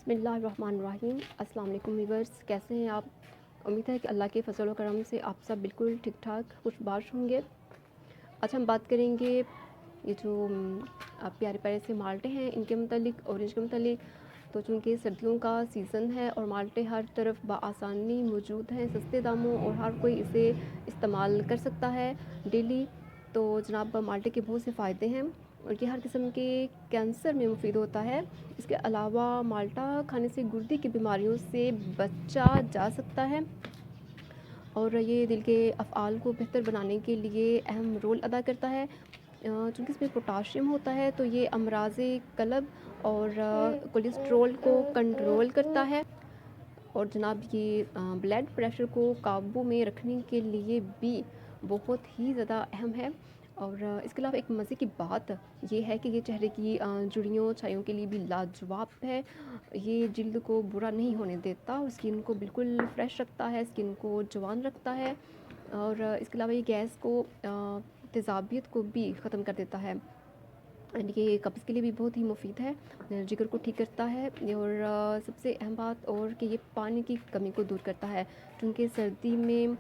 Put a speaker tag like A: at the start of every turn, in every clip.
A: बिस्मिल्लाहिर्रहमानिर्रहीम। अस्सलाम वालेकुम व्यूअर्स, कैसे हैं आप? उम्मीद है कि अल्लाह के फजल व करम से आप सब बिल्कुल ठीक ठाक खुशबाश होंगे। आज हम बात करेंगे ये जो प्यारे प्यारे से माल्टे हैं इनके मतलब ऑरेंज के मतलब। तो चूँकि सर्दियों का सीज़न है और माल्टे हर तरफ बआसानी मौजूद हैं सस्ते दामों, और हर कोई इसे इस्तेमाल कर सकता है डेली। तो जनाब माल्टे के बहुत से फ़ायदे हैं और ये हर किस्म के कैंसर में मुफीद होता है। इसके अलावा माल्टा खाने से गुर्दे की बीमारियों से बचा जा सकता है और ये दिल के अफ़आल को बेहतर बनाने के लिए अहम रोल अदा करता है। चूँकि इसमें पोटाशियम होता है तो ये अमराज़े कल्ब और कोलेस्ट्रॉल को कंट्रोल करता है। और जनाब ये ब्लड प्रेशर को काबू में रखने के लिए भी बहुत ही ज़्यादा अहम है। और इसके अलावा एक मज़े की बात ये है कि ये चेहरे की झुर्रियों छाइयों के लिए भी लाजवाब है। ये जिल्द को बुरा नहीं होने देता और स्किन को बिल्कुल फ्रेश रखता है, स्किन को जवान रखता है। और इसके अलावा ये गैस को तेज़ाबियत को भी ख़त्म कर देता है। एंड ये कब्ज़ के लिए भी बहुत ही मुफीद है, जिगर को ठीक करता है। और सबसे अहम बात और कि ये पानी की कमी को दूर करता है, क्योंकि सर्दी में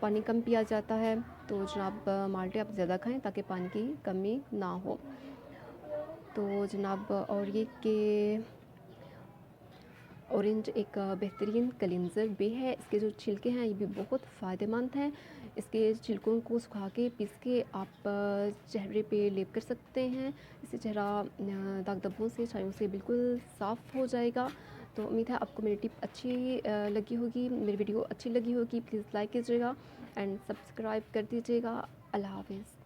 A: पानी कम पिया जाता है। तो जनाब माल्टे आप ज़्यादा खाएं ताकि पानी की कमी ना हो। तो जनाब और ये कि ऑरेंज एक बेहतरीन क्लींजर भी है। इसके जो छिलके हैं ये भी बहुत फ़ायदेमंद हैं। इसके छिलकों को सुखा के पीस के आप चेहरे पे लेप कर सकते हैं। इससे चेहरा दाग धब्बों से छायों से बिल्कुल साफ़ हो जाएगा। तो उम्मीद है आपको मेरी टिप अच्छी लगी होगी, मेरी वीडियो अच्छी लगी होगी। प्लीज़ लाइक कीजिएगा एंड सब्सक्राइब कर दीजिएगा। अल्लाह हाफ़िज़।